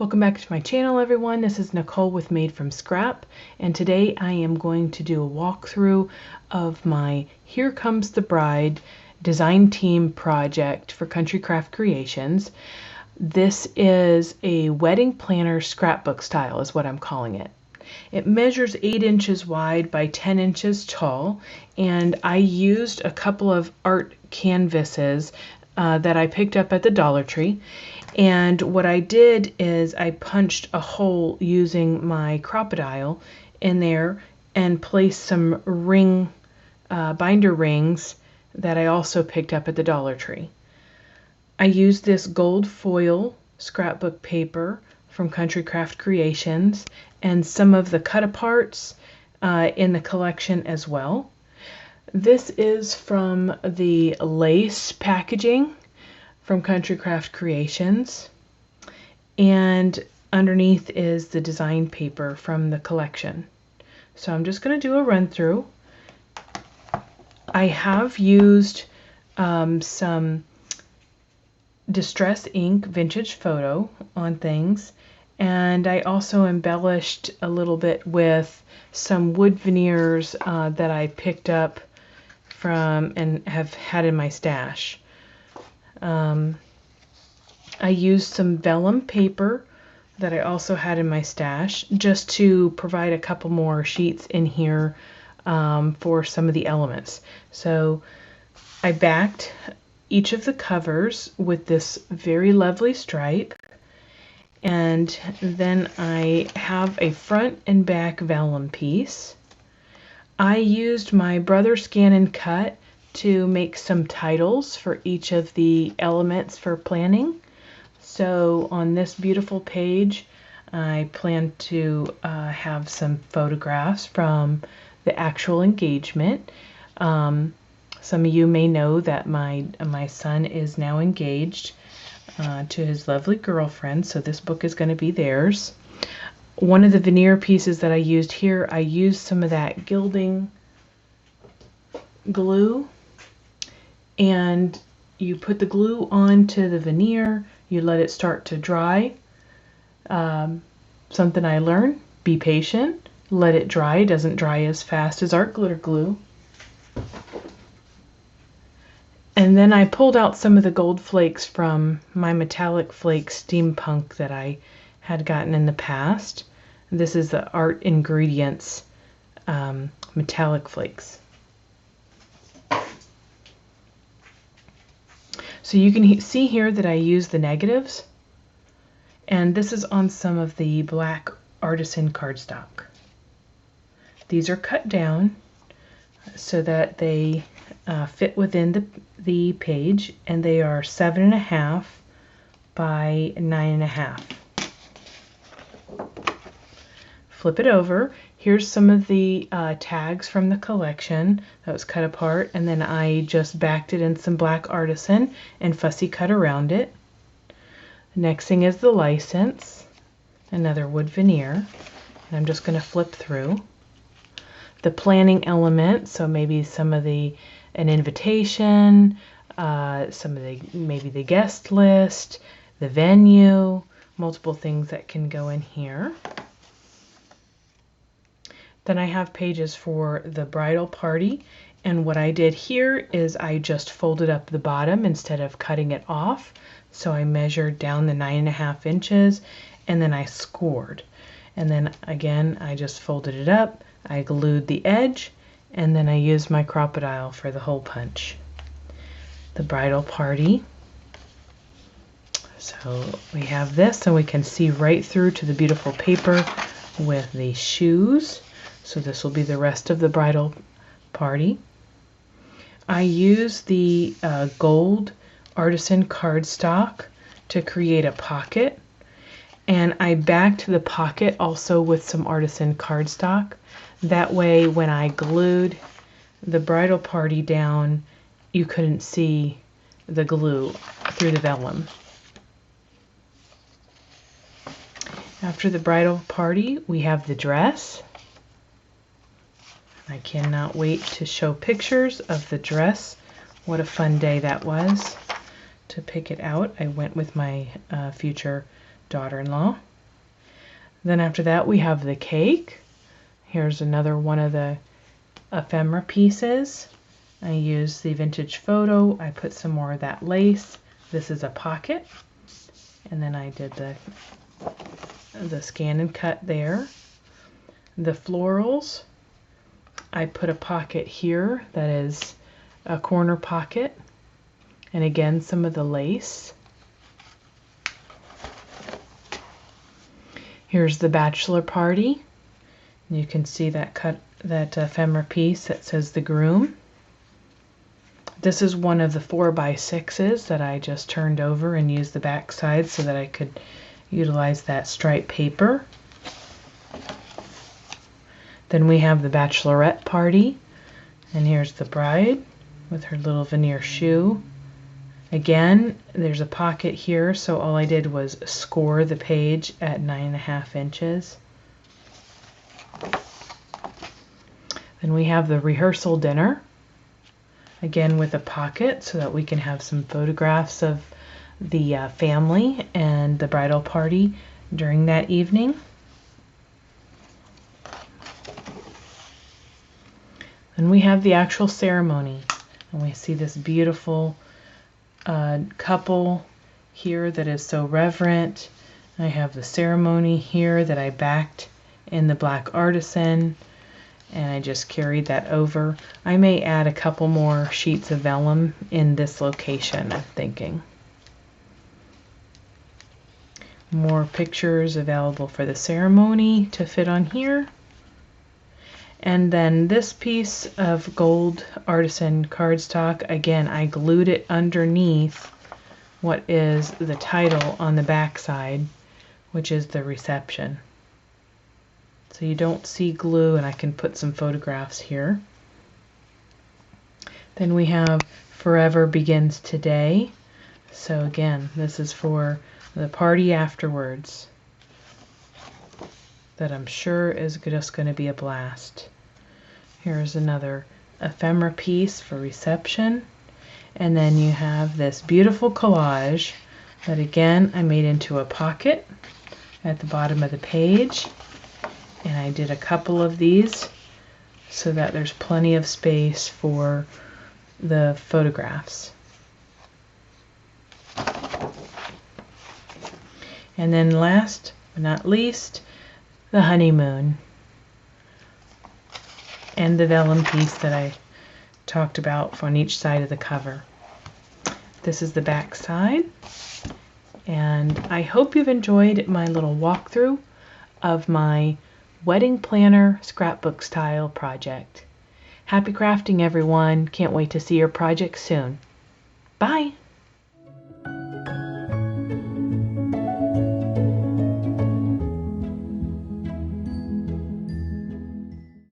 Welcome back to my channel, everyone. This is Nicole with Made from Scrap, and today I am going to do a walkthrough of my Here Comes the Bride design team project for Country Craft Creations. This is a wedding planner scrapbook style is what I'm calling it. It measures 8 inches wide by 10 inches tall, and I used a couple of art canvases that I picked up at the Dollar Tree. And what I did is I punched a hole using my Crop-A-Dile in there and placed some binder rings that I also picked up at the Dollar Tree. I used this gold foil scrapbook paper from Country Craft Creations and some of the cut-aparts in the collection as well. This is from the lace packaging from Country Craft Creations, and underneath is the design paper from the collection. So I'm just going to do a run through. I have used some Distress ink vintage photo on things, and I also embellished a little bit with some wood veneers that I picked up from and have had in my stash. I used some vellum paper that I also had in my stash just to provide a couple more sheets in here for some of the elements. So I backed each of the covers with this very lovely stripe, and then I have a front and back vellum piece. I used my Brother Scan and Cut to make some titles for each of the elements for planning. So on this beautiful page, I plan to have some photographs from the actual engagement. Some of you may know that my son is now engaged to his lovely girlfriend, so this book is going to be theirs. One of the veneer pieces that I used here, I used some of that Gilding Glue, and you put the glue onto the veneer, you let it start to dry. Something I learned, be patient, let it dry. It doesn't dry as fast as art glitter glue. And then I pulled out some of the gold flakes from my metallic flake steampunk that I had gotten in the past. This is the Art Ingredients metallic flakes. So you can see here that I use the negatives, and this is on some of the black Artisan cardstock. These are cut down so that they fit within the page, and they are 7.5 by 9.5. Flip it over. Here's some of the tags from the collection that was cut apart, and then I just backed it in some black Artisan and fussy cut around it. Next thing is the license, another wood veneer, and I'm just going to flip through. The planning element, so maybe some of an invitation, some of maybe the guest list, the venue, multiple things that can go in here. Then I have pages for the bridal party, and what I did here is I just folded up the bottom instead of cutting it off. So I measured down the 9.5 inches, and then I scored. And then again, I just folded it up, I glued the edge, and then I used my Crop-A-Dile for the hole punch. The bridal party. So we have this, and we can see right through to the beautiful paper with the shoes. So this will be the rest of the bridal party. I use the gold Artisan cardstock to create a pocket, and I backed the pocket also with some Artisan cardstock. That way when I glued the bridal party down, you couldn't see the glue through the vellum. After the bridal party, we have the dress. I cannot wait to show pictures of the dress. What a fun day that was to pick it out. I went with my future daughter-in-law. Then after that we have the cake. Here's another one of the ephemera pieces. I used the vintage photo. I put some more of that lace. This is a pocket. And then I did the scan and cut there. The florals, I put a pocket here that is a corner pocket. And again, some of the lace. Here's the bachelor party. You can see that ephemera piece that says the groom. This is one of the 4x6s that I just turned over and used the back side so that I could utilize that striped paper. Then we have the bachelorette party, and here's the bride with her little veneer shoe. Again, there's a pocket here, so all I did was score the page at 9.5 inches. Then we have the rehearsal dinner, again with a pocket so that we can have some photographs of the family and the bridal party during that evening. Then we have the actual ceremony, and we see this beautiful couple here that is so reverent. I have the ceremony here that I backed in the black Artisan, and I just carried that over. I may add a couple more sheets of vellum in this location, I'm thinking. More pictures available for the ceremony to fit on here. And then this piece of gold Artisan cardstock, again, I glued it underneath what is the title on the back side, which is the reception. So you don't see glue, and I can put some photographs here. Then we have Forever Begins Today. So again, this is for the party afterwards that I'm sure is just going to be a blast. Here's another ephemera piece for reception. And then you have this beautiful collage that again I made into a pocket at the bottom of the page. And I did a couple of these so that there's plenty of space for the photographs. And then last but not least, the honeymoon and the vellum piece that I talked about on each side of the cover. This is the back side, and I hope you've enjoyed my little walkthrough of my wedding planner scrapbook style project. Happy crafting, everyone. Can't wait to see your project soon. Bye.